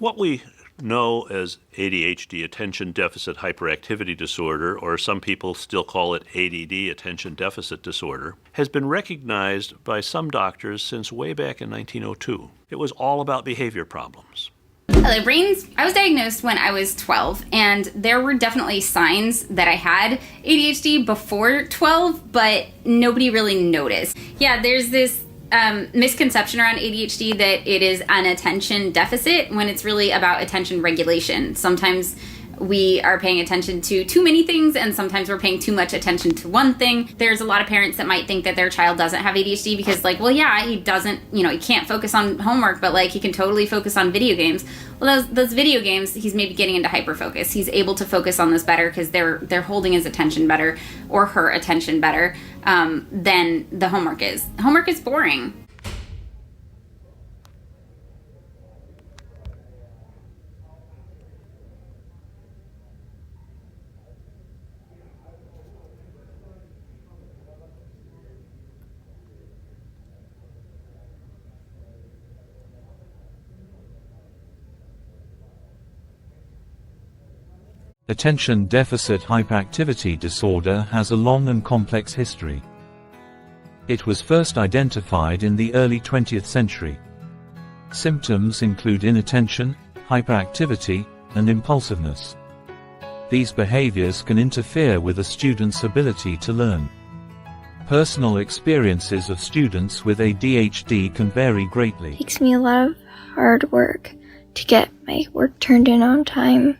What we know as ADHD, attention deficit hyperactivity disorder, or some people still call it ADD, attention deficit disorder, has been recognized by some doctors since way back in 1902. It was all about behavior problems. Hello, brains. I was diagnosed when I was 12, and there were definitely signs that I had ADHD before 12, but nobody really noticed. Yeah, there's this misconception around ADHD that it is an attention deficit when it's really about attention regulation. Sometimes we are paying attention to too many things, and sometimes we're paying too much attention to one thing. There's a lot of parents that might think that their child doesn't have ADHD because, like, well, yeah, he doesn't, he can't focus on homework, but, like, he can totally focus on video games. Well, those video games, he's maybe getting into hyperfocus. He's able to focus on this better because they're holding his attention better, or her attention better, than the homework is. Homework is boring. Attention deficit hyperactivity disorder has a long and complex history. It was first identified in the early 20th century. Symptoms include inattention, hyperactivity, and impulsiveness. These behaviors can interfere with a student's ability to learn. Personal experiences of students with ADHD can vary greatly. It takes me a lot of hard work to get my work turned in on time.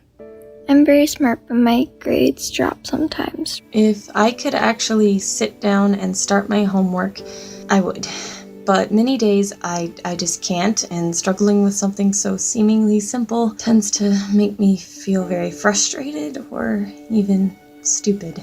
I'm very smart, but my grades drop sometimes. If I could actually sit down and start my homework, I would. But many days I just can't, and struggling with something so seemingly simple tends to make me feel very frustrated or even stupid.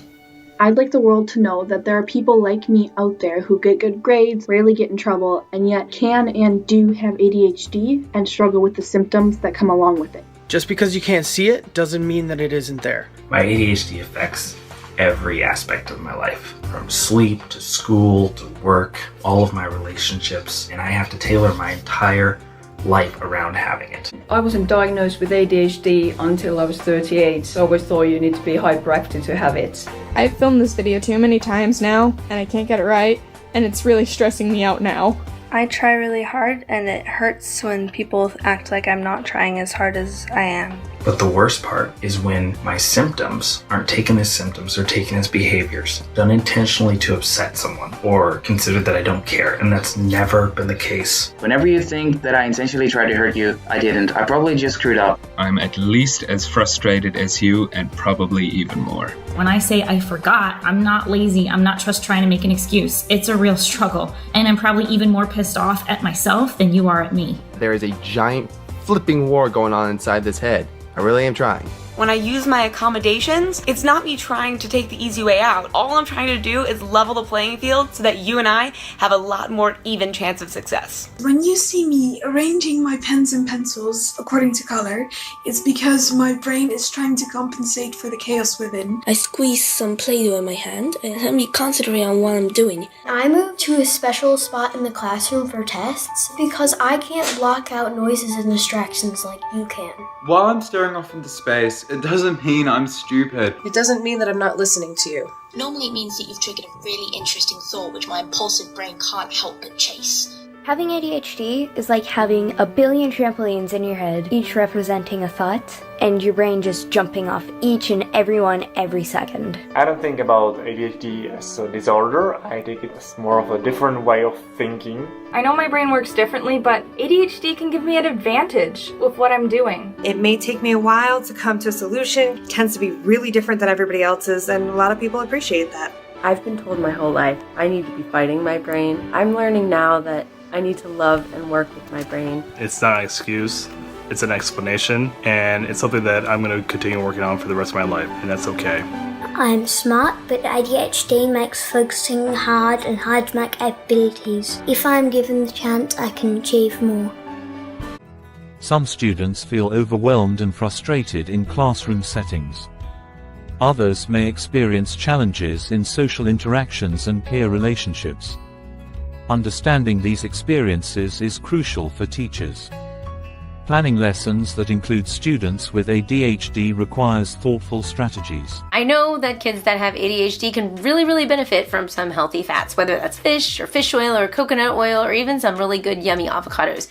I'd like the world to know that there are people like me out there who get good grades, rarely get in trouble, and yet can and do have ADHD and struggle with the symptoms that come along with it. Just because you can't see it doesn't mean that it isn't there. My ADHD affects every aspect of my life, from sleep to school to work, all of my relationships, and I have to tailor my entire life around having it. I wasn't diagnosed with ADHD until I was 38, so I always thought you need to be hyperactive to have it. I've filmed this video too many times now, and I can't get it right, and it's really stressing me out now. I try really hard, and it hurts when people act like I'm not trying as hard as I am. But the worst part is when my symptoms aren't taken as symptoms, they're taken as behaviors, done intentionally to upset someone, or considered that I don't care, and that's never been the case. Whenever you think that I intentionally tried to hurt you, I didn't. I probably just screwed up. I'm at least as frustrated as you, and probably even more. When I say I forgot, I'm not lazy. I'm not just trying to make an excuse. It's a real struggle, and I'm probably even more pissed off at myself than you are at me. There is a giant flipping war going on inside this head. I really am trying. When I use my accommodations, it's not me trying to take the easy way out. All I'm trying to do is level the playing field so that you and I have a lot more even chance of success. When you see me arranging my pens and pencils according to color, it's because my brain is trying to compensate for the chaos within. I squeeze some Play-Doh in my hand and let me concentrate on what I'm doing. I moved to a special spot in the classroom for tests because I can't block out noises and distractions like you can. While I'm staring off into space, it doesn't mean I'm stupid. It doesn't mean that I'm not listening to you. Normally it means that you've triggered a really interesting thought which my impulsive brain can't help but chase. Having ADHD is like having a billion trampolines in your head, each representing a thought, and your brain just jumping off each and every one every second. I don't think about ADHD as a disorder. I take it as more of a different way of thinking. I know my brain works differently, but ADHD can give me an advantage with what I'm doing. It may take me a while to come to a solution. It tends to be really different than everybody else's, and a lot of people appreciate that. I've been told my whole life I need to be fighting my brain. I'm learning now that I need to love and work with my brain. It's not an excuse, it's an explanation, and it's something that I'm going to continue working on for the rest of my life, and that's okay. I'm smart, but ADHD makes focusing hard and hides my capabilities. If I'm given the chance, I can achieve more. Some students feel overwhelmed and frustrated in classroom settings. Others may experience challenges in social interactions and peer relationships. Understanding these experiences is crucial for teachers. Planning lessons that include students with ADHD requires thoughtful strategies. I know that kids that have ADHD can really benefit from some healthy fats, whether that's fish or fish oil or coconut oil or even some really good yummy avocados.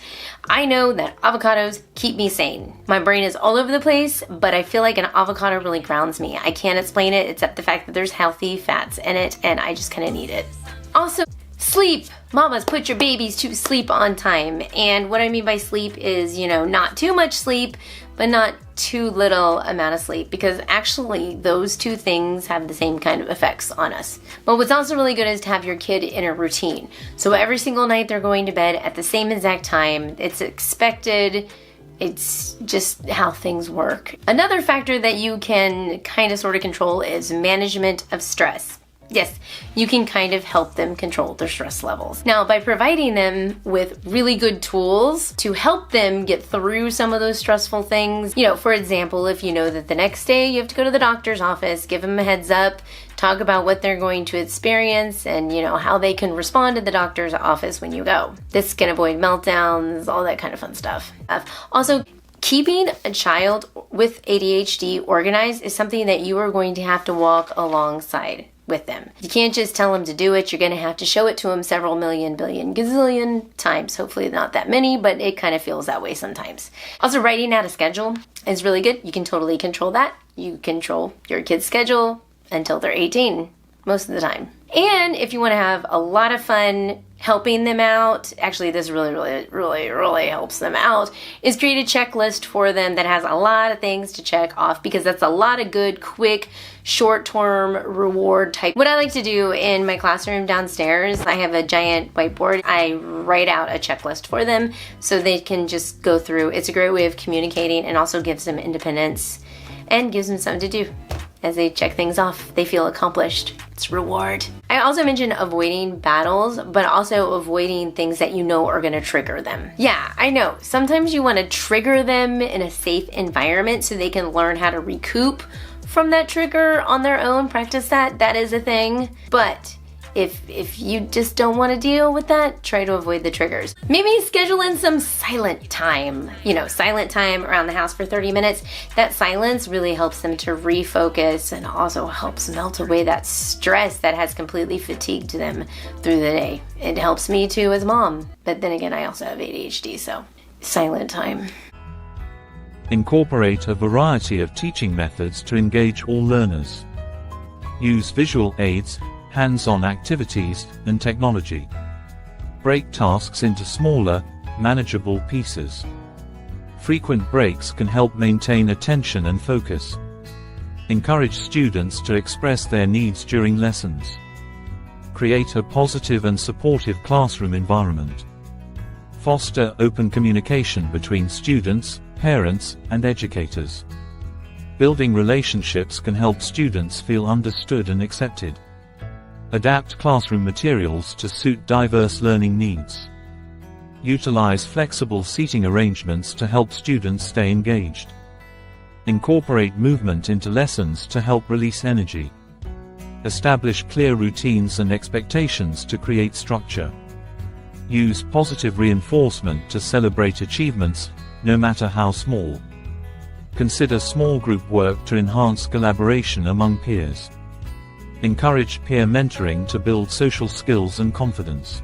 I know that avocados keep me sane. My brain is all over the place, but I feel like an avocado really grounds me. I can't explain it except the fact that there's healthy fats in it and I just kind of need it. Also, sleep. Mamas, put your babies to sleep on time. And what I mean by sleep is, not too much sleep, but not too little amount of sleep, because actually those two things have the same kind of effects on us. But what's also really good is to have your kid in a routine. So every single night they're going to bed at the same exact time. It's expected. It's just how things work. Another factor that you can kind of sort of control is management of stress. Yes, you can kind of help them control their stress levels. Now, by providing them with really good tools to help them get through some of those stressful things, for example, if you know that the next day you have to go to the doctor's office, give them a heads up, talk about what they're going to experience and, how they can respond to the doctor's office when you go. This can avoid meltdowns, all that kind of fun stuff. Also, keeping a child with ADHD organized is something that you are going to have to walk alongside with them. You can't just tell them to do it. You're going to have to show it to them several million, billion, gazillion times. Hopefully not that many, but it kind of feels that way sometimes. Also, writing out a schedule is really good. You can totally control that. You control your kid's schedule until they're 18 most of the time. And if you want to have a lot of fun helping them out, actually this really helps them out, is create a checklist for them that has a lot of things to check off, because that's a lot of good, quick, short-term reward type. What I like to do in my classroom downstairs, I have a giant whiteboard. I write out a checklist for them so they can just go through. It's a great way of communicating and also gives them independence and gives them something to do. As they check things off, they feel accomplished. It's reward. I also mentioned avoiding battles, but also avoiding things that are going to trigger them. Yeah, I know. Sometimes you want to trigger them in a safe environment so they can learn how to recoup from that trigger on their own, practice that. That is a thing. But if you just don't want to deal with that, try to avoid the triggers. Maybe schedule in some silent time. Silent time around the house for 30 minutes. That silence really helps them to refocus and also helps melt away that stress that has completely fatigued them through the day. It helps me too as a mom. But then again, I also have ADHD, so silent time. Incorporate a variety of teaching methods to engage all learners. Use visual aids, hands-on activities, and technology. Break tasks into smaller, manageable pieces. Frequent breaks can help maintain attention and focus. Encourage students to express their needs during lessons. Create a positive and supportive classroom environment. Foster open communication between students, parents, and educators. Building relationships can help students feel understood and accepted. Adapt classroom materials to suit diverse learning needs. Utilize flexible seating arrangements to help students stay engaged. Incorporate movement into lessons to help release energy. Establish clear routines and expectations to create structure. Use positive reinforcement to celebrate achievements, no matter how small. Consider small group work to enhance collaboration among peers. Encourage peer mentoring to build social skills and confidence.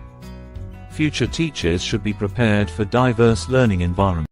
Future teachers should be prepared for diverse learning environments.